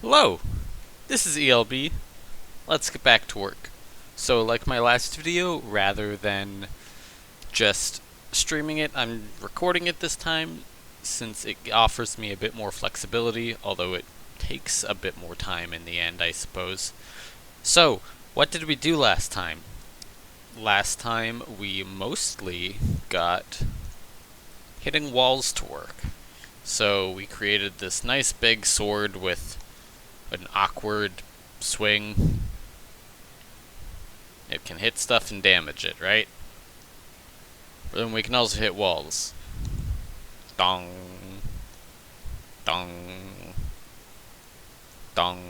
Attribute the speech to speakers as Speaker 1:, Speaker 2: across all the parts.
Speaker 1: Hello, this is ELB. Let's get back to work. So like my last video, rather than just streaming it, I'm recording it this time since it offers me a bit more flexibility, although it takes a bit more time in the end, I suppose. So, what did we do last time? Last time we mostly got hitting walls to work. So we created this nice big sword with an awkward swing. It can hit stuff and damage it, right? But then we can also hit walls. Dong. Dong. Dong.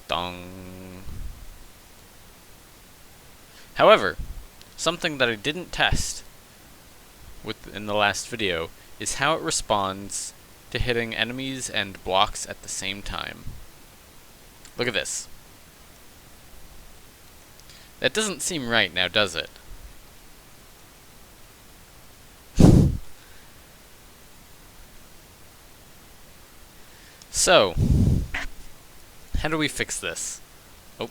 Speaker 1: Dong. However, something that I didn't test in the last video is how it responds to hitting enemies and blocks at the same time. Look at this. That doesn't seem right now, does it? So, how do we fix this? Oh.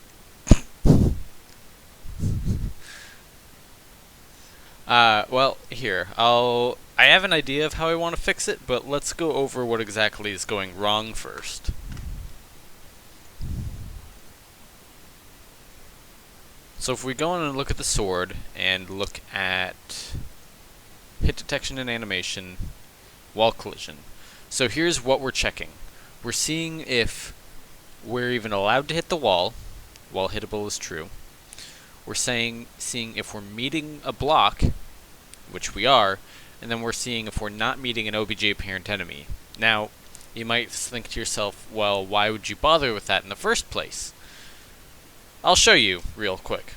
Speaker 1: Well, here, I have an idea of how I want to fix it, but let's go over what exactly is going wrong first. So if we go in and look at the sword, and look at hit detection and animation, wall collision. So here's what we're checking. We're seeing if we're even allowed to hit the wall, while hittable is true. We're seeing if we're meeting a block, which we are, and then we're seeing if we're not meeting an OBJ parent enemy. Now, you might think to yourself, well, why would you bother with that in the first place? I'll show you real quick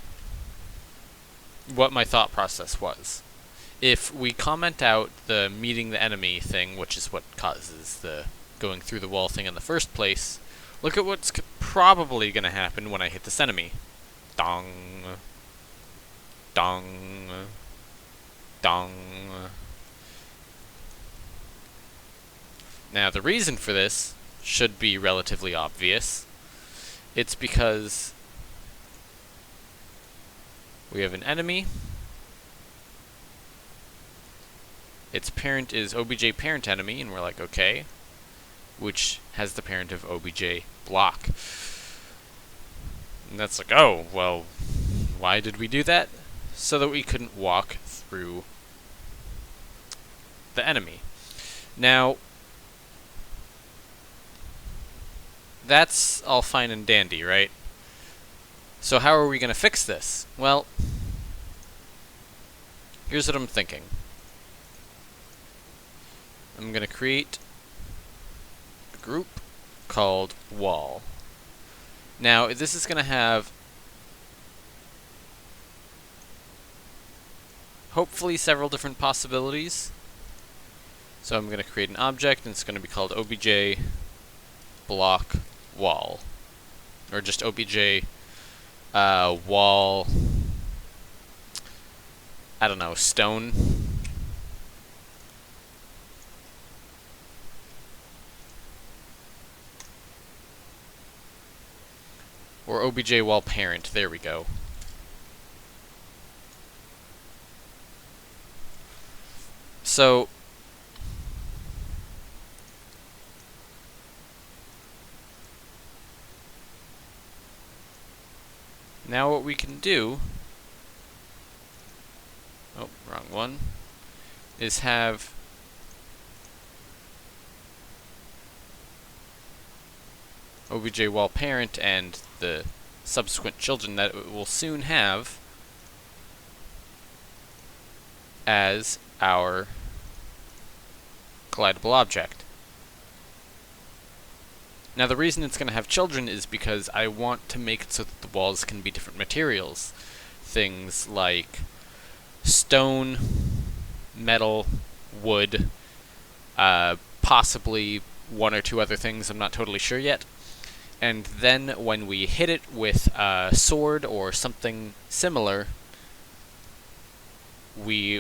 Speaker 1: what my thought process was. If we comment out the meeting the enemy thing, which is what causes the going through the wall thing in the first place, look at what's probably going to happen when I hit this enemy. Dong. Dong. Dong. Now, the reason for this should be relatively obvious. It's because we have an enemy. Its parent is OBJ parent enemy, and we're like, okay, which has the parent of OBJ block. And that's like, oh, well, why did we do that? So that we couldn't walk through the enemy. Now, that's all fine and dandy, right? So how are we going to fix this? Well, here's what I'm thinking. I'm going to create a group called wall. Now, this is going to have hopefully several different possibilities. So I'm going to create an object, and it's going to be called obj block wall. Or just obj wall, I don't know, stone. Or obj wall parent, there we go. So, now what we can do, oh, wrong one, is have obj wall parent and the subsequent children that it will soon have as our collidable object. Now, the reason it's going to have children is because I want to make it so that the walls can be different materials. Things like stone, metal, wood, possibly one or two other things, I'm not totally sure yet. And then when we hit it with a sword or something similar, we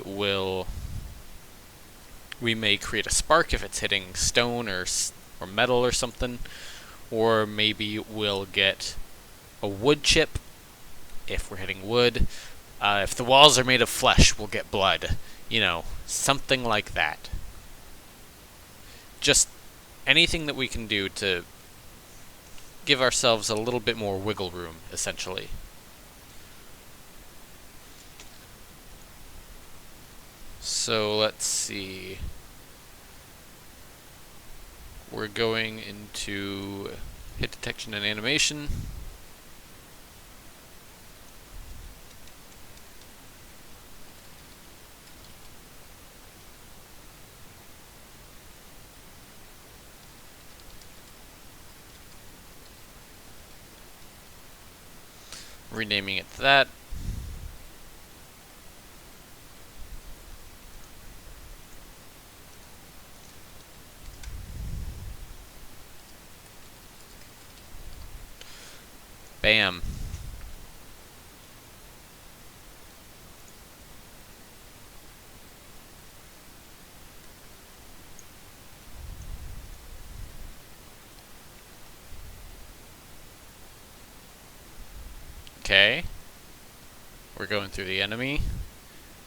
Speaker 1: may create a spark if it's hitting stone or or metal or something. Or maybe we'll get a wood chip if we're hitting wood. If the walls are made of flesh, we'll get blood. You know, something like that. Just anything that we can do to give ourselves a little bit more wiggle room, essentially. So let's see. We're going into hit detection and animation. Renaming it that. Bam. Okay. We're going through the enemy.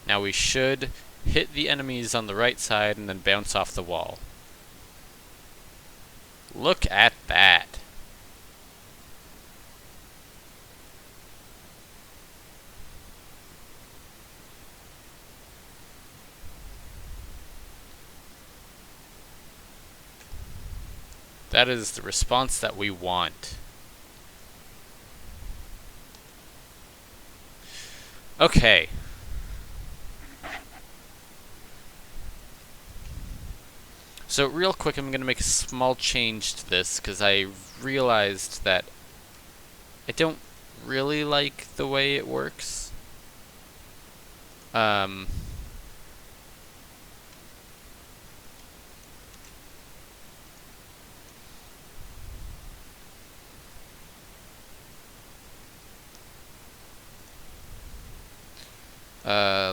Speaker 1: Now we should hit the enemies on the right side and then bounce off the wall. Look at that. That is the response that we want. Okay. So real quick, I'm going to make a small change to this because I realized that I don't really like the way it works.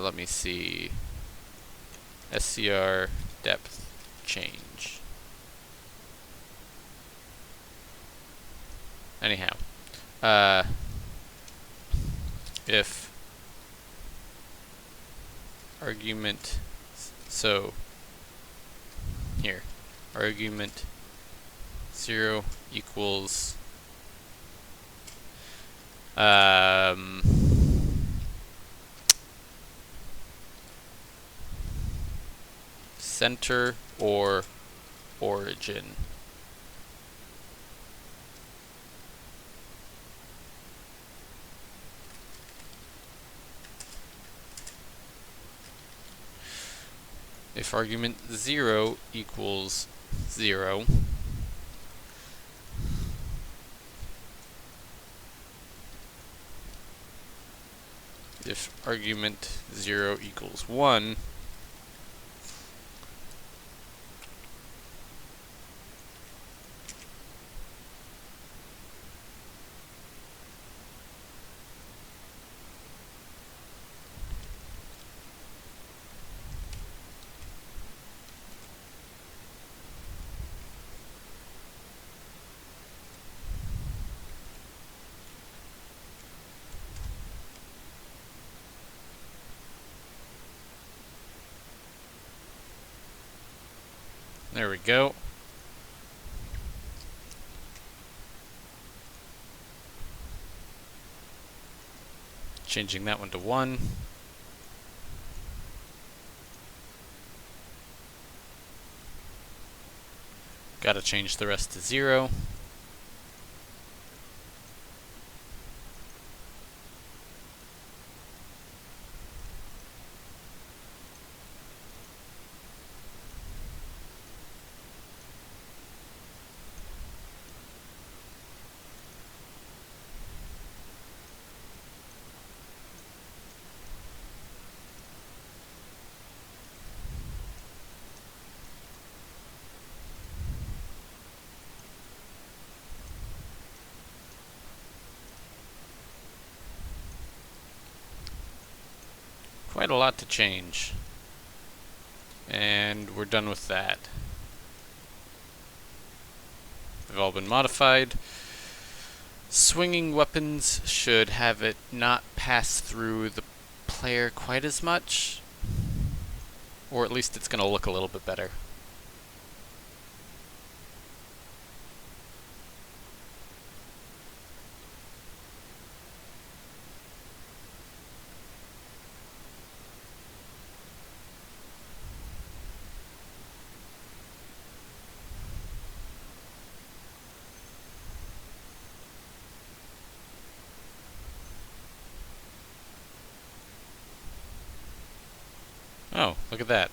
Speaker 1: Let me see. SCR depth change. Anyhow, if argument, so here, argument 0 equals center or origin. If argument 0 equals 0, if argument 0 equals 1, there we go. Changing that one to 1. Gotta change the rest to 0. Quite a lot to change. And we're done with that. all been modified. Swinging weapons should have it not pass through the player quite as much, or at least it's going to look a little bit better. Oh, look at that.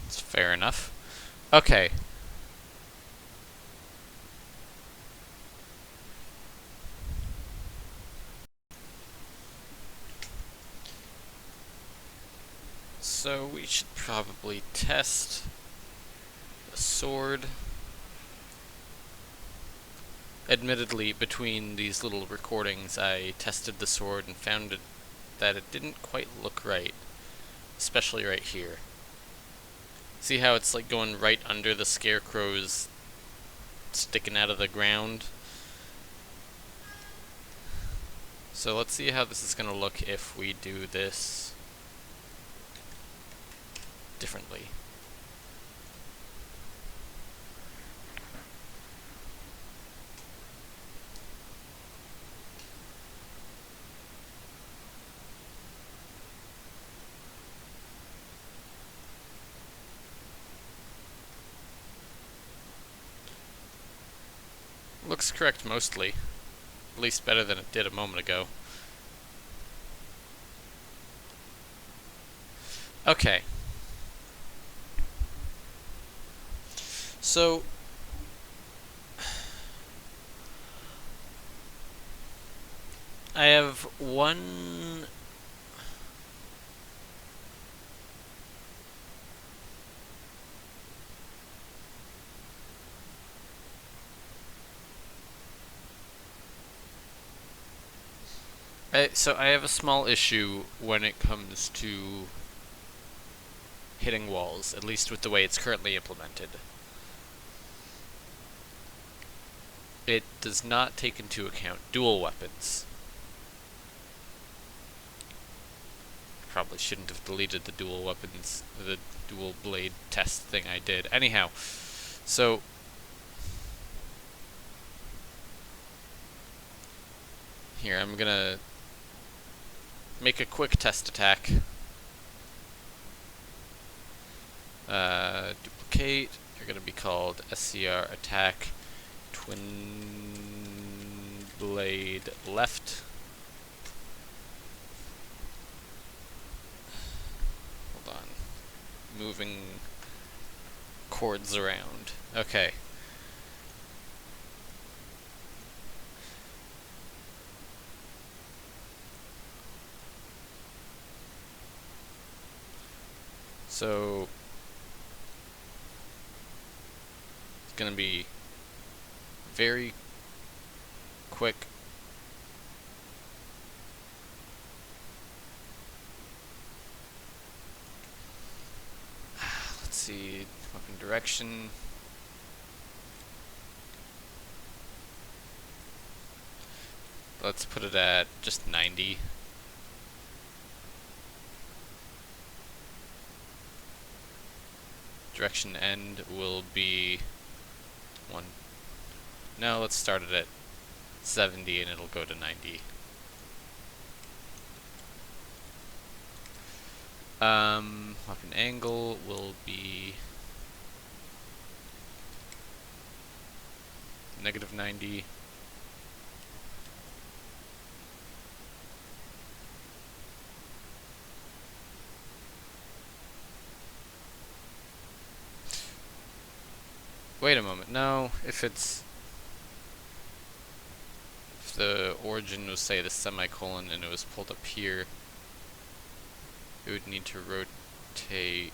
Speaker 1: It's fair enough. Okay. So we should probably test the sword. Admittedly, between these little recordings, I tested the sword and found that it didn't quite look right. Especially right here. See how it's like going right under the scarecrows sticking out of the ground? So let's see how this is going to look if we do this differently. Looks correct mostly. At least better than it did a moment ago. Okay. So I have one so I have a small issue when it comes to hitting walls, at least with the way it's currently implemented. It does not take into account dual weapons. Probably shouldn't have deleted the dual weapons, the dual blade test thing I did. Anyhow, so here I'm gonna make a quick test attack. Duplicate. You're gonna be called SCR attack twin blade left. Hold on. Moving chords around. Okay. So it's gonna be very quick. Let's see, weapon direction. Let's put it at just 90. Direction end will be 1. No, let's start it at 70 and it'll go to 90. Weapon angle will be -90. Wait a moment, no, if the origin was, say, the semicolon and it was pulled up here, it would need to rotate.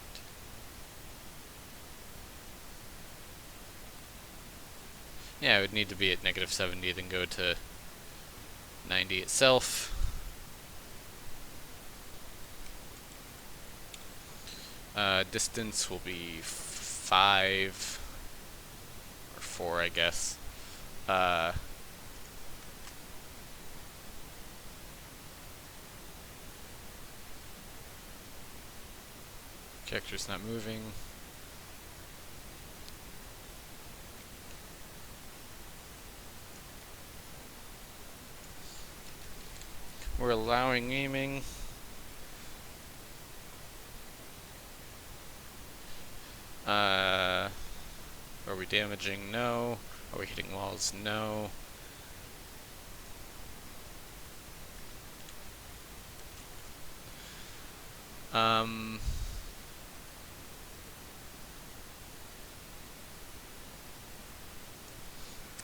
Speaker 1: Yeah, it would need to be at -70, then go to 90 itself. Distance will be 5 or 4, I guess. Character's not moving. We're allowing aiming. Are we damaging? No. Are we hitting walls? No.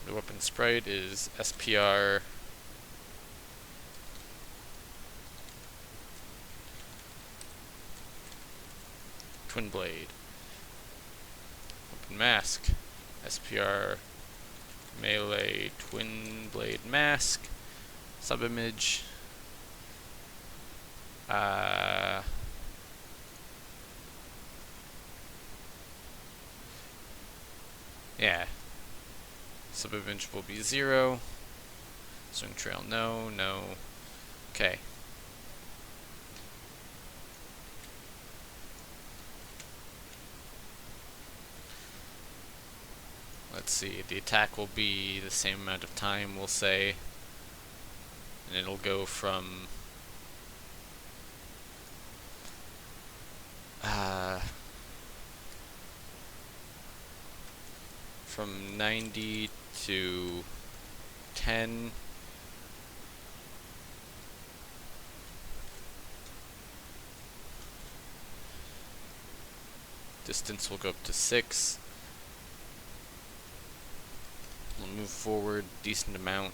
Speaker 1: The weapon sprite is SPR Twinblade. Weapon mask SPR melee Twinblade mask. Subimage. Yeah. Subimage will be 0. Swing trail, no, no. Okay. Let's see, the attack will be the same amount of time, we'll say. And it'll go from 90 to 10. Distance will go up to 6. We'll move forward decent amount.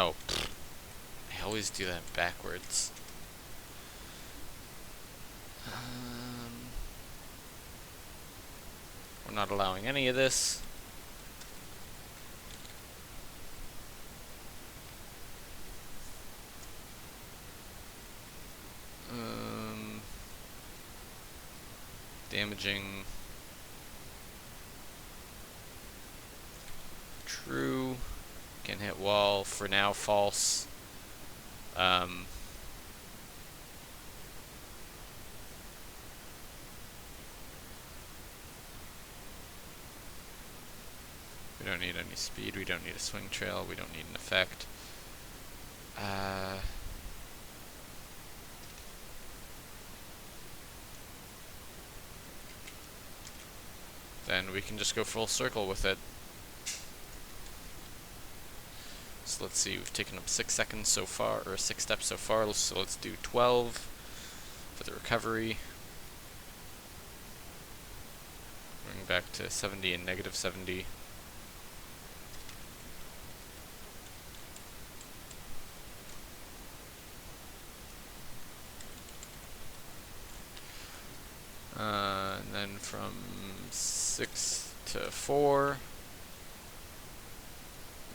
Speaker 1: Oh, I always do that backwards. We're not allowing any of this. Damaging. True. Can hit wall. For now, false. We don't need any speed. We don't need a swing trail. We don't need an effect. Then we can just go full circle with it. So let's see, we've taken up 6 seconds so far, or 6 steps so far, so let's do 12 for the recovery. Going back to 70 and negative 70. And then from 6 to 4.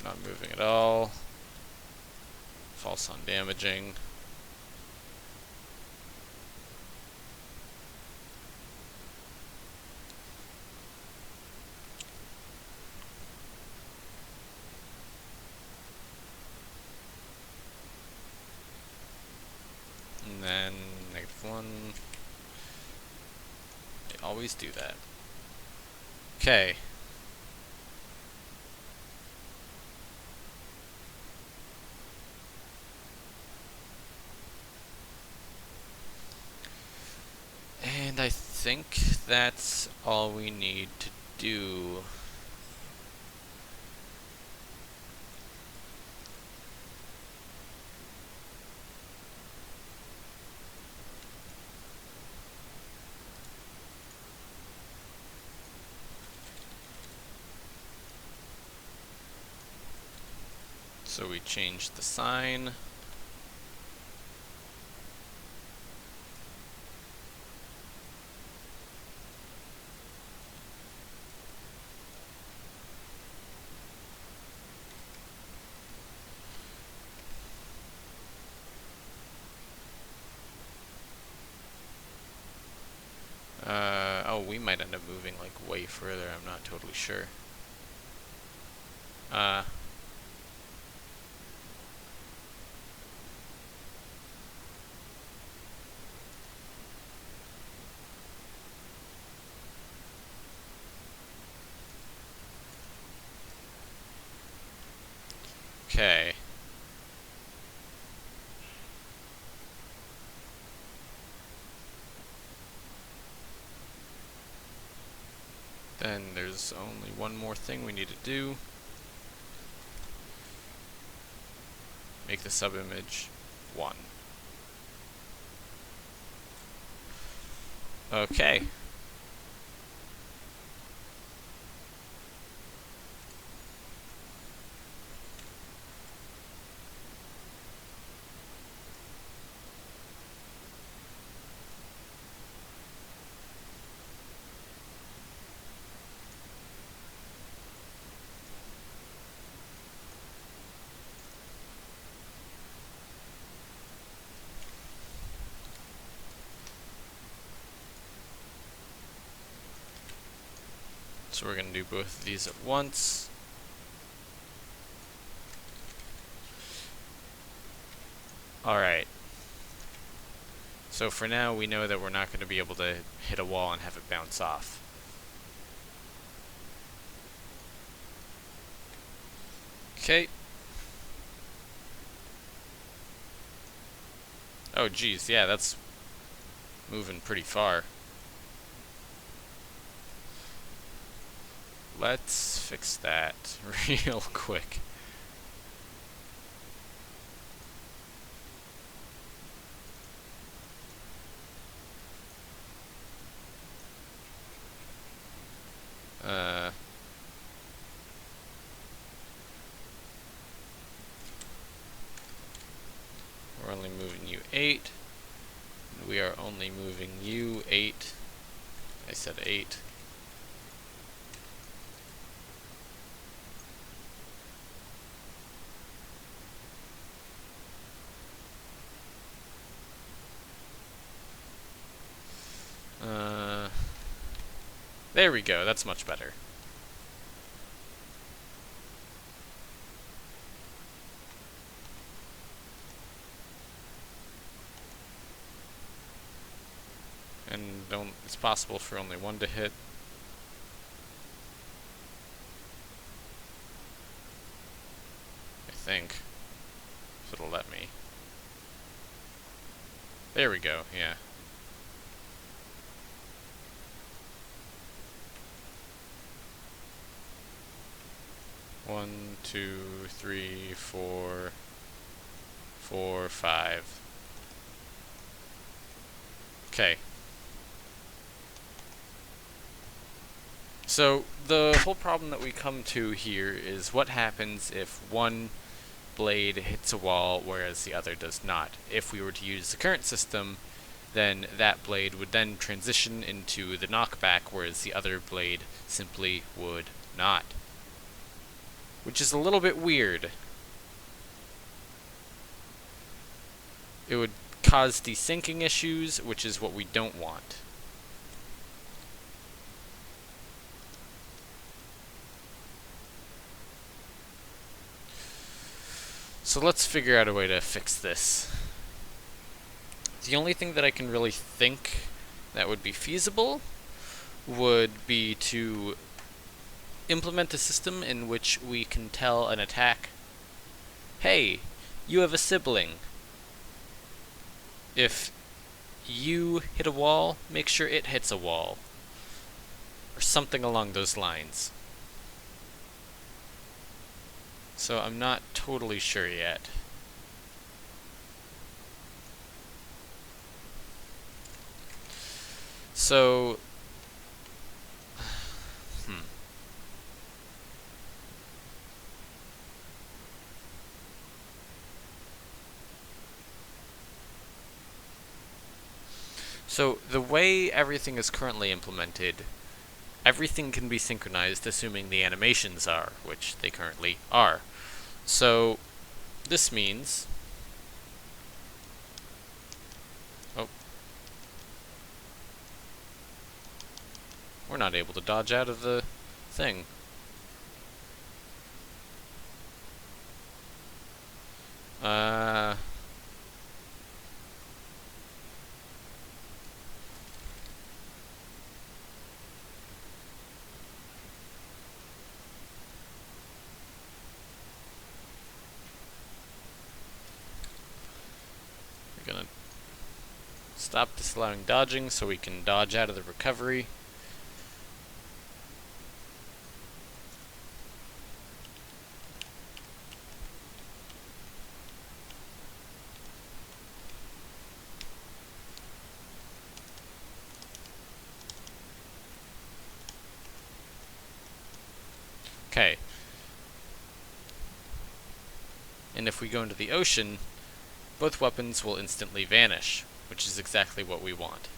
Speaker 1: Not moving at all. False on damaging. And then -1. They always do that. Okay. And I think that's all we need to do. So we changed the sign. might end up moving like way further, I'm not totally sure. Okay. Then there's only one more thing we need to do. Make the subimage 1. Okay. So we're going to do both of these at once. Alright. So for now, we know that we're not going to be able to hit a wall and have it bounce off. Okay. Oh geez, yeah, that's moving pretty far. Let's fix that real quick. We're only moving you 8. And we are only moving you 8. I said 8. There we go, that's much better. And it's possible for only one to hit. I think. If it'll let me. There we go, yeah. One, two, three, four, 5. Okay. So the whole problem that we come to here is what happens if one blade hits a wall whereas the other does not. If we were to use the current system, then that blade would then transition into the knockback, whereas the other blade simply would not. Which is a little bit weird. It would cause desyncing issues, which is what we don't want. So let's figure out a way to fix this. The only thing that I can really think that would be feasible would be to implement a system in which we can tell an attack, hey, you have a sibling. If you hit a wall, make sure it hits a wall. Or something along those lines. So I'm not totally sure yet. So So the way everything is currently implemented, everything can be synchronized assuming the animations are, which they currently are. So this means We're not able to dodge out of the thing. We're gonna stop disallowing dodging so we can dodge out of the recovery. Okay. And if we go into the ocean, both weapons will instantly vanish, which is exactly what we want.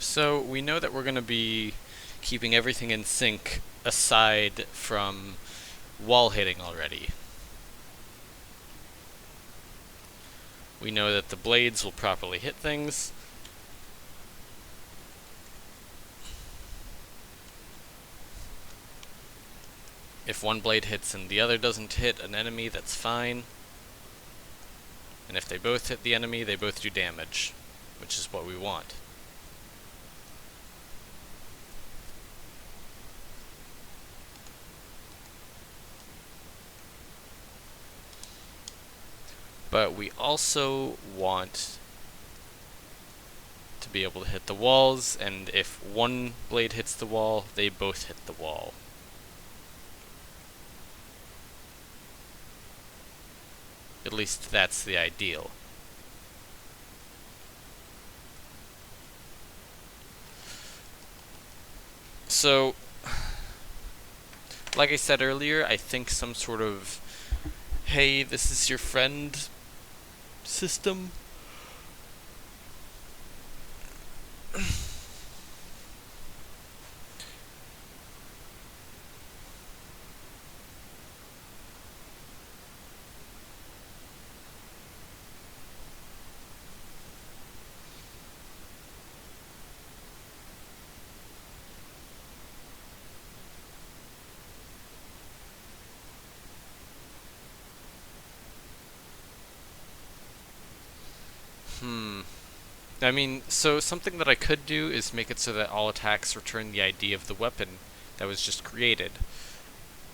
Speaker 1: So we know that we're going to be keeping everything in sync aside from wall hitting already. We know that the blades will properly hit things. If one blade hits and the other doesn't hit an enemy, that's fine. And if they both hit the enemy, they both do damage, which is what we want. But we also want to be able to hit the walls, and if one blade hits the wall, they both hit the wall. At least that's the ideal. So, like I said earlier, I think some sort of, hey, this is your friend system. I mean, so something that I could do is make it so that all attacks return the ID of the weapon that was just created.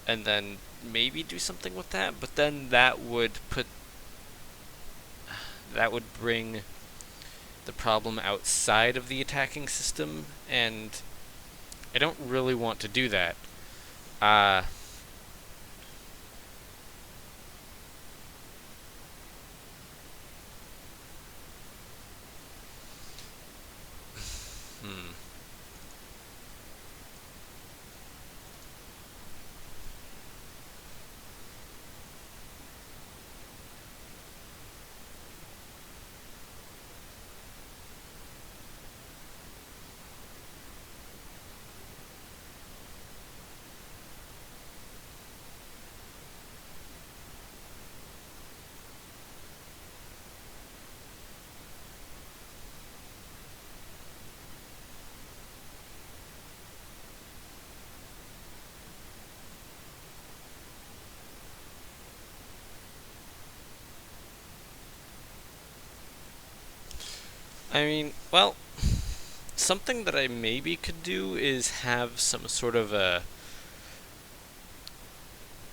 Speaker 1: And then maybe do something with that, but then that would bring the problem outside of the attacking system, and I don't really want to do that. I mean, well, something that I maybe could do is have some sort of a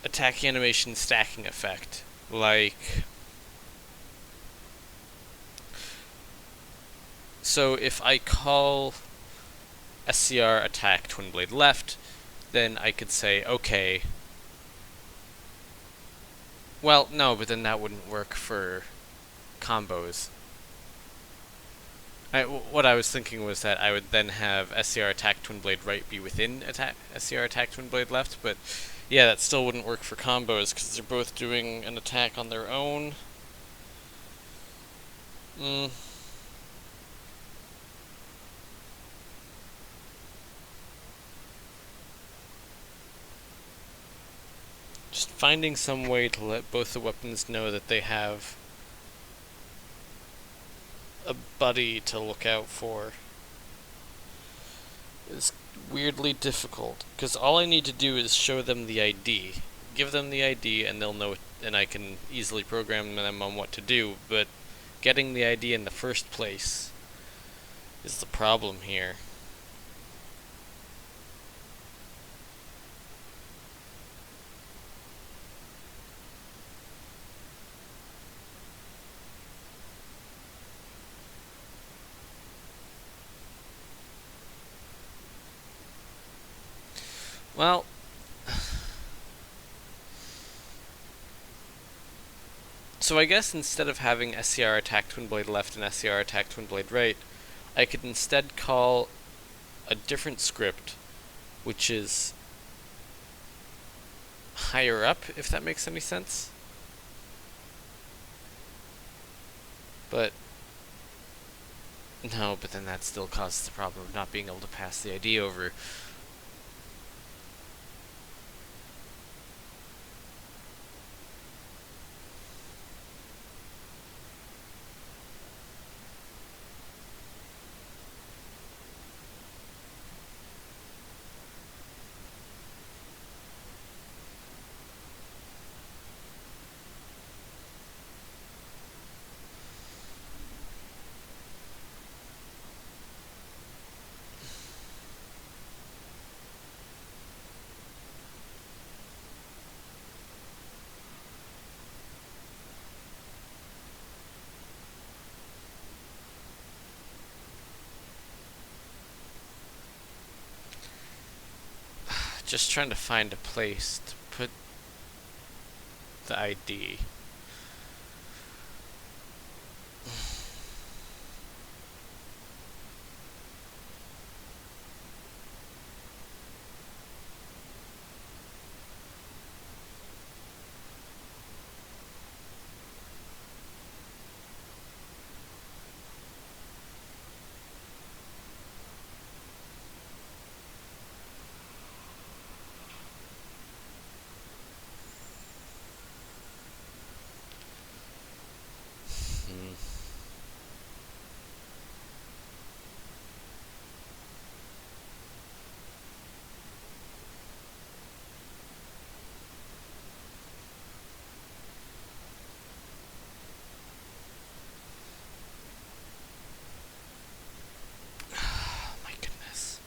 Speaker 1: attack animation stacking effect. Like, so if I call SCR attack twin blade left, then I could say, okay. Well, no, but then that wouldn't work for combos. What I was thinking was that I would then have SCR attack twin blade right be within SCR attack twin blade left, but yeah, that still wouldn't work for combos because they're both doing an attack on their own. Just finding some way to let both the weapons know that they have a buddy to look out for is weirdly difficult, because all I need to do is show them the ID. Give them the ID and they'll know it, and I can easily program them on what to do, but getting the ID in the first place is the problem here. Well, so I guess instead of having SCR attack Twinblade left and SCR attack Twinblade right, I could instead call a different script, which is higher up, if that makes any sense. But no, but then that still causes the problem of not being able to pass the ID over. Just trying to find a place to put the ID. My goodness.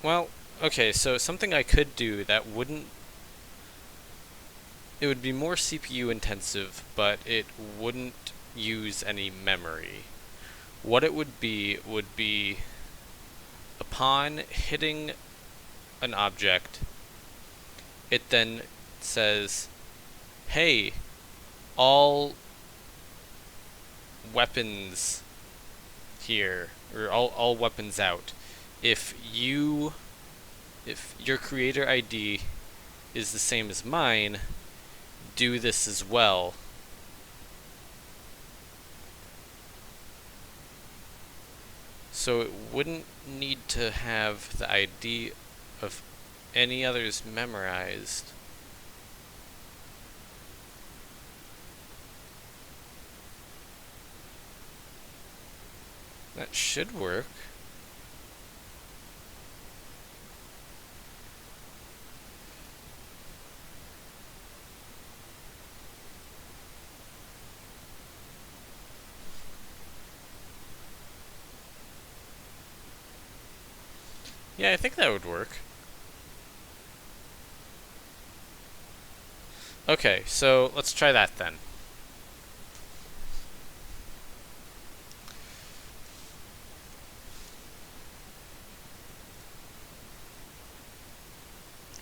Speaker 1: Well, okay, so something I could do that wouldn't... It would be more CPU intensive, but it wouldn't use any memory. What it would be upon hitting an object, it then says, hey, all weapons here, or all weapons out. If your creator ID is the same as mine, do this as well. So it wouldn't need to have the ID of any others memorized. That should work. Yeah, I think that would work. Okay, so let's try that then.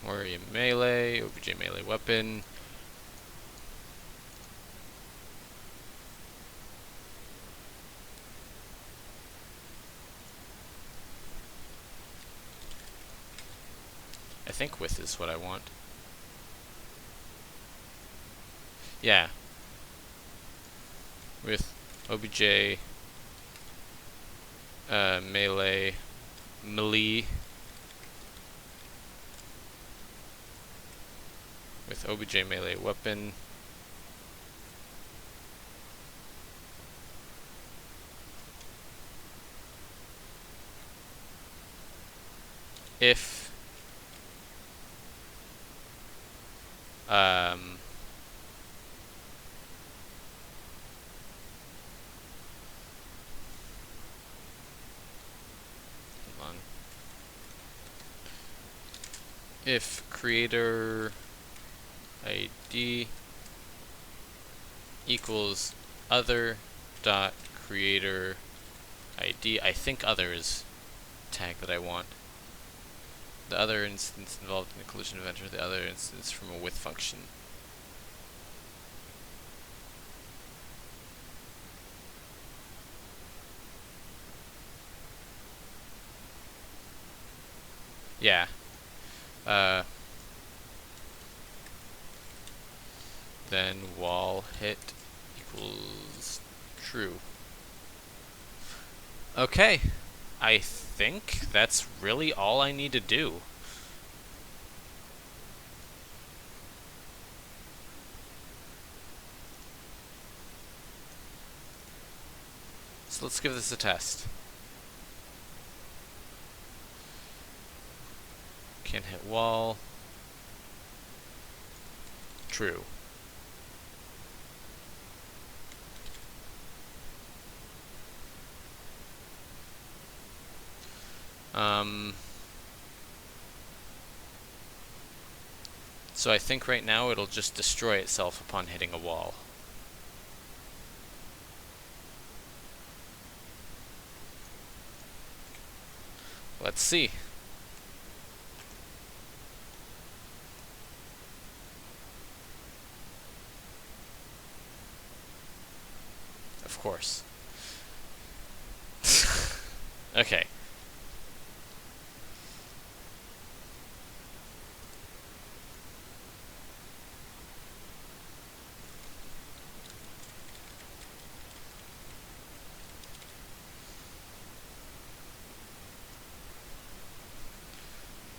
Speaker 1: Or a melee, OBJ melee weapon. think width is what I want. Yeah. With obj melee with obj melee weapon if hold on. If creator ID equals other dot creator ID. I think other is tag that I want. The other instance involved in a collision event, or the other instance from a with function. Yeah. Then wall hit equals true. Okay. I think that's really all I need to do. So let's give this a test. Can't hit wall. True. So I think right now it'll just destroy itself upon hitting a wall. Let's see. Of course. Okay.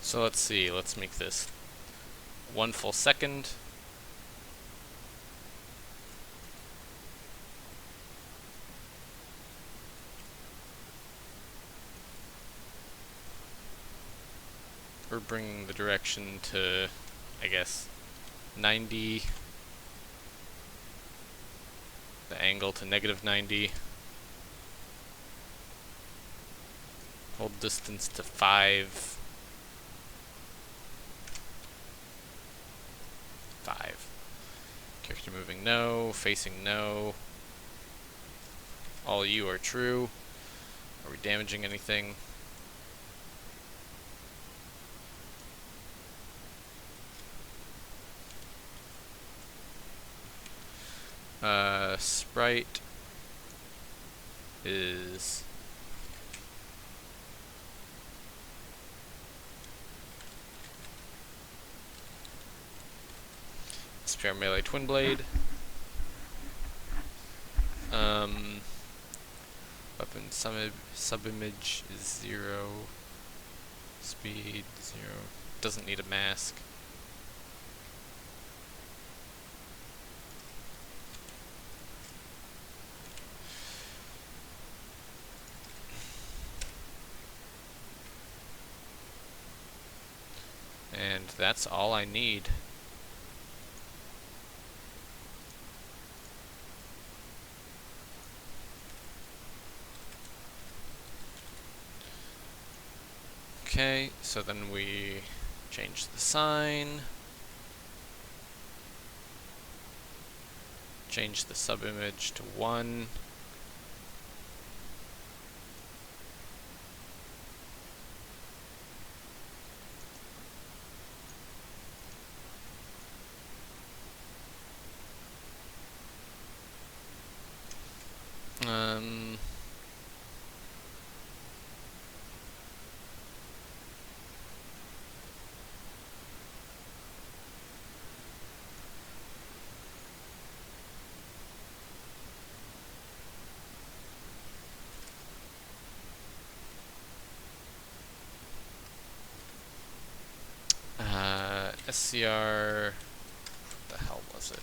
Speaker 1: So let's see, let's make this 1 full second. We're bringing the direction to, I guess, 90. The angle to -90. Hold distance to 5. 5. Character moving no, facing no. All you are true. Are we damaging anything? Sprite is spare melee Twinblade. Weapon subimage is 0. Speed 0. Doesn't need a mask. And that's all I need. Okay, so then we change the sign, change the subimage to 1. SCR, what the hell was it?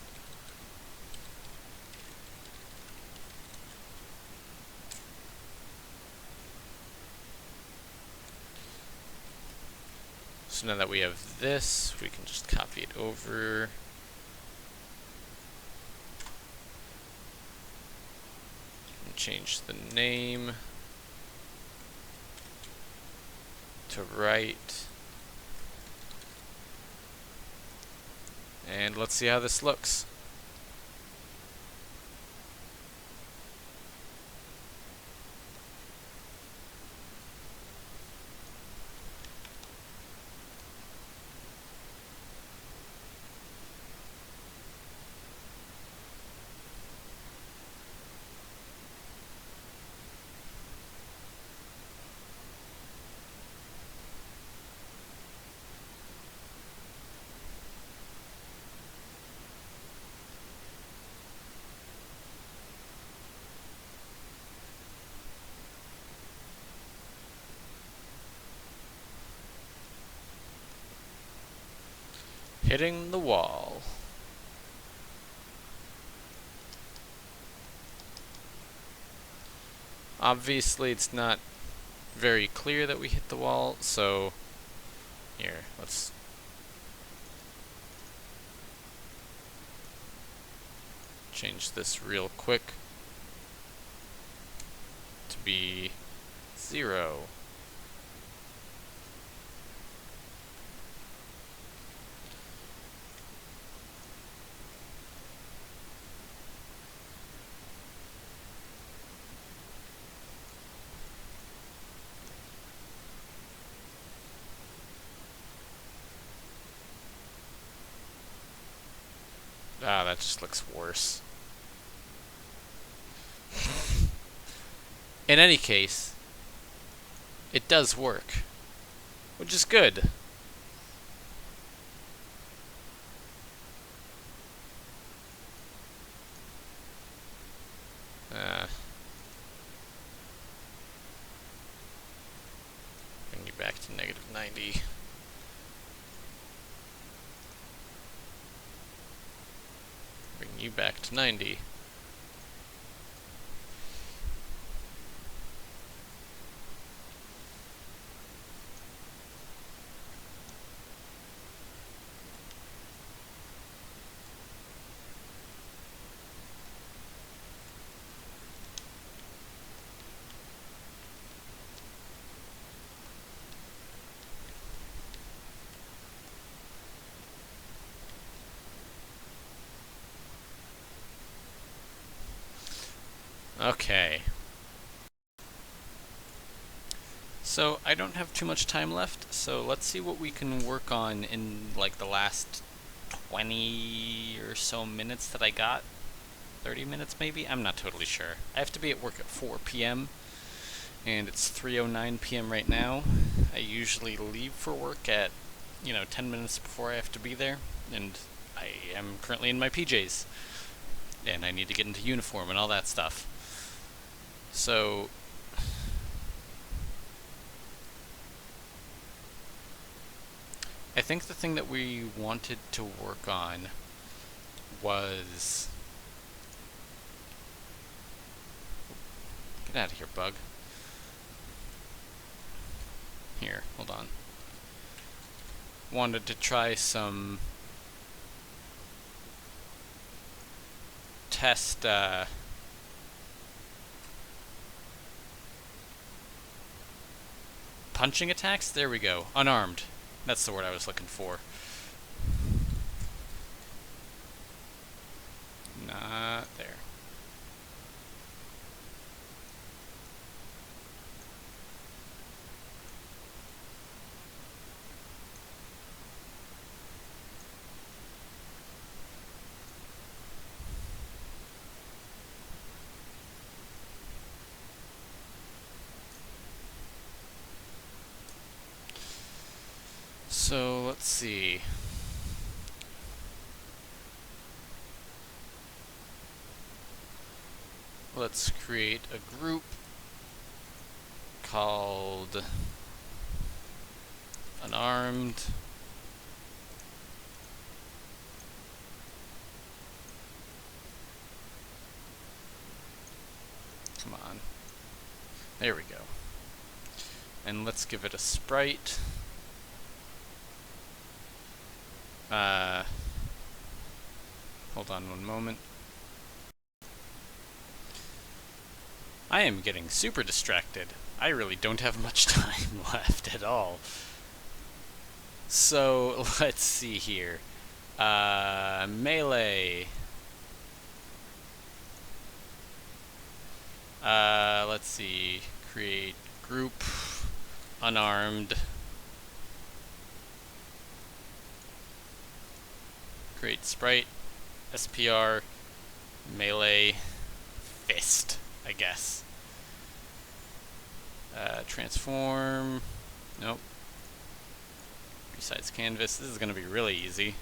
Speaker 1: So now that we have this, we can just copy it over. And change the name to right. And let's see how this looks. Hitting the wall. Obviously, it's not very clear that we hit the wall, so here, let's change this real quick to be 0. Ah, that just looks worse. In any case, it does work, which is good. Bring you back to -90. Bring you back to 90. Okay. So I don't have too much time left, so let's see what we can work on in like the last 20 or so minutes that I got. 30 minutes maybe? I'm not totally sure. I have to be at work at 4 p.m. and it's 3:09 p.m. right now. I usually leave for work at, 10 minutes before I have to be there, and I am currently in my PJs. And I need to get into uniform and all that stuff. So I think the thing that we wanted to work on was... Get out of here, bug. Here, hold on. Wanted to try some test punching attacks? There we go. Unarmed. That's the word I was looking for. Not there. So, let's see. Let's create a group called Unarmed There we go. And let's give it a sprite. Hold on one moment. I am getting super distracted. I really don't have much time left at all. So, let's see here. Melee. Let's see. Create group. Unarmed. Create sprite. SPR. Melee. Fist, I guess. Transform. Nope. Resize canvas. This is going to be really easy.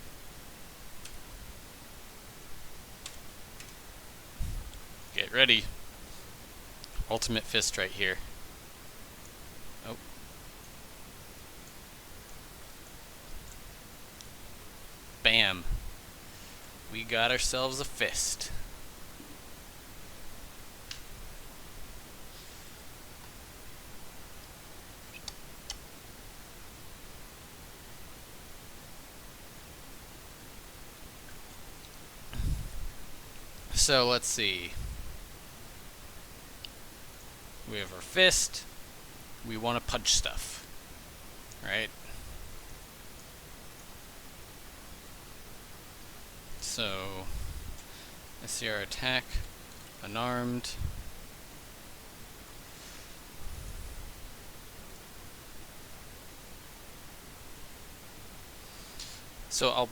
Speaker 1: Get ready. Ultimate fist right here. Oh. Bam. We got ourselves a fist. So let's see. We have our fist. We want to punch stuff, right? So, SCR attack, unarmed. So I'll,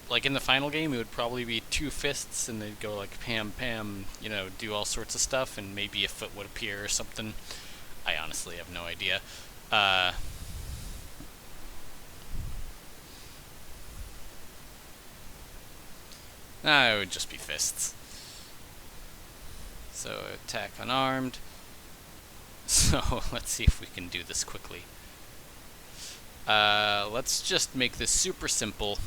Speaker 1: like in the final game, it would probably be 2 fists, and they'd go like pam pam, you know, do all sorts of stuff, and maybe a foot would appear or something. I honestly have no idea. It would just be fists. So attack unarmed. So let's see if we can do this quickly. Let's just make this super simple.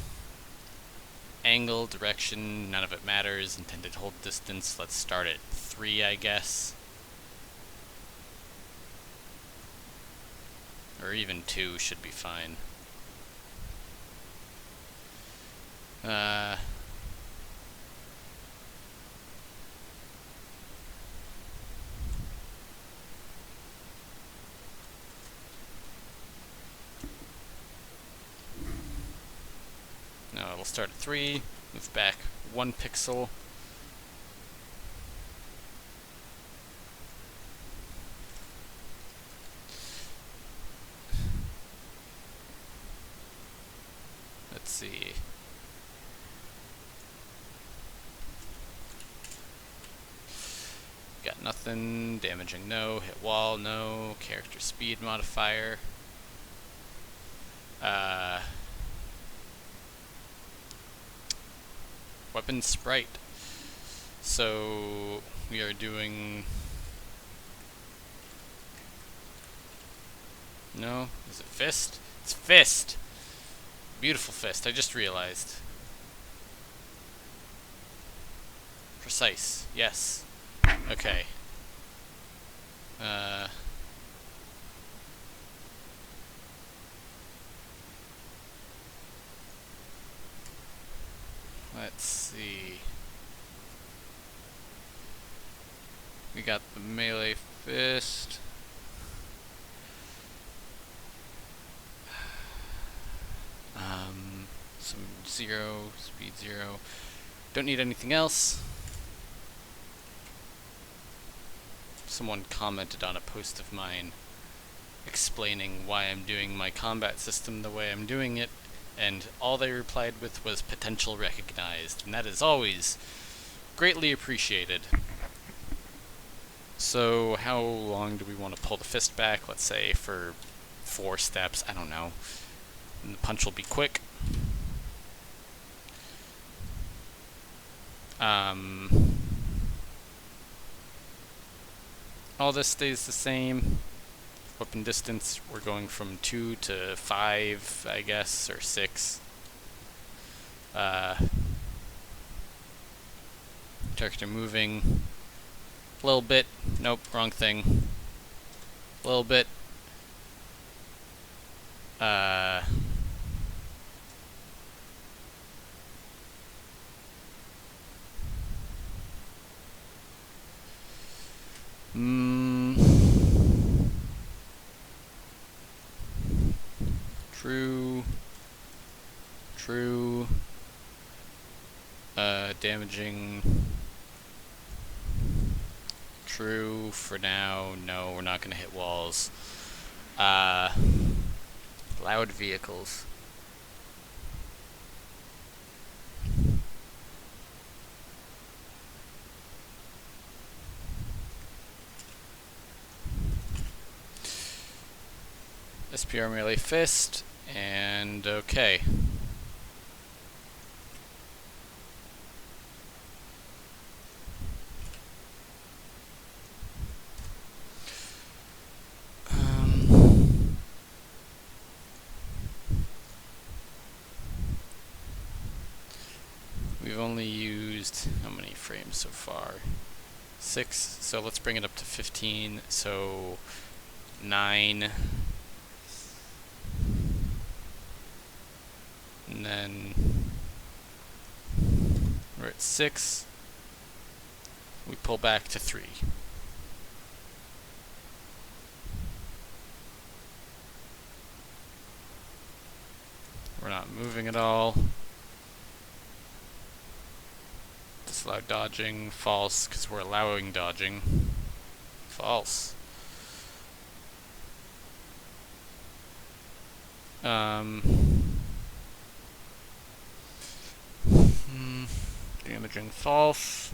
Speaker 1: Angle, direction, none of it matters. Intended hold distance, let's start at 3, I guess. Or even 2 should be fine. No, it'll start at 3, move back 1 pixel. Let's see. Got nothing. Damaging, no. Hit wall, no. Character speed modifier. Weapon sprite. So we are doing. No, is it fist? It's fist. Beautiful fist. I just realized. Precise. Yes. Okay. Let's see. We got the melee fist. Some 0, speed 0. Don't need anything else. Someone commented on a post of mine explaining why I'm doing my combat system the way I'm doing it, and all they replied with was potential recognized, and that is always greatly appreciated. So how long do we want to pull the fist back? Let's say for 4 steps, I don't know. And the punch will be quick. All this stays the same. Weapon distance, we're going from 2 to 5, I guess, or 6. Character moving a little bit. Nope, wrong thing. a little bit. True. True. Damaging. True for now. No, we're not gonna hit walls. Loud vehicles. SPR melee fist, and okay. We've only used how many frames so far? 6, so let's bring it up to 15, so 9. And then we're at 6. We pull back to 3. We're not moving at all. Disallow dodging. False, because we're allowing dodging. False. Damaging false.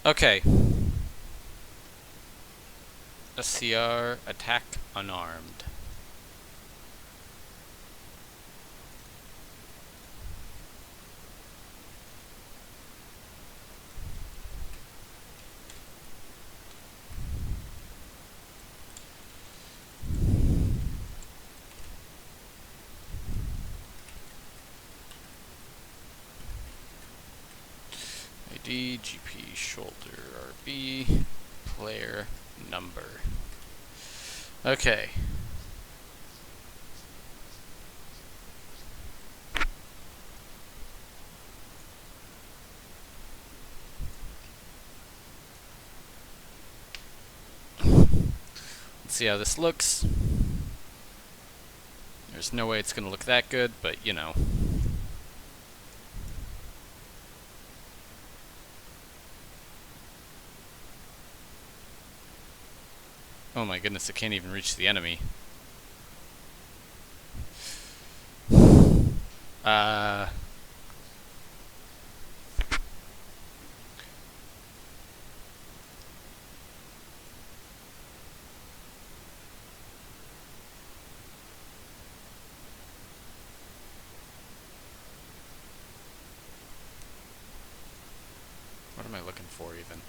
Speaker 1: Okay. SCR, attack unarmed. ID, GP, shoulder, RB, player, number. Okay. Let's see how this looks. There's no way it's gonna look that good, but you know. Oh my goodness, it can't even reach the enemy. What am I looking for even?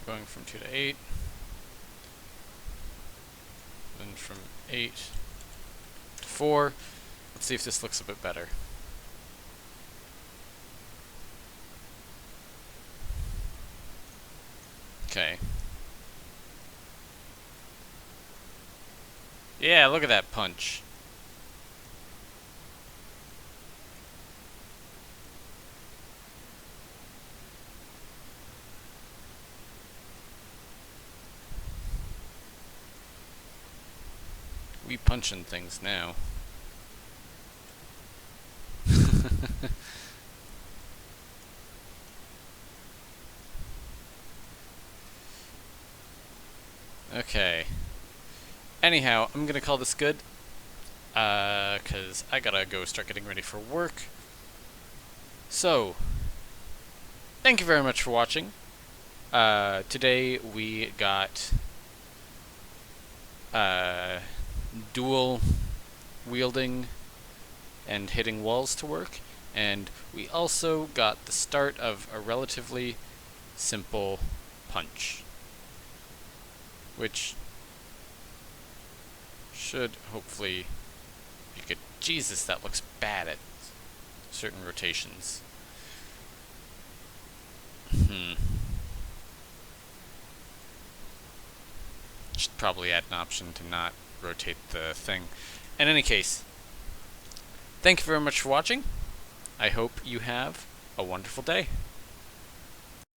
Speaker 1: Going from 2 to 8, then from 8 to 4. Let's see if this looks a bit better. Okay. Yeah, look at that punch. We punching things now. Okay. Anyhow, I'm gonna call this good. 'Cause I gotta go start getting ready for work. So, thank you very much for watching. Today we got dual wielding and hitting walls to work, and we also got the start of a relatively simple punch, which should hopefully be good. Jesus, that looks bad at certain rotations. Should probably add an option to not rotate the thing. In any case, thank you very much for watching. I hope you have a wonderful day.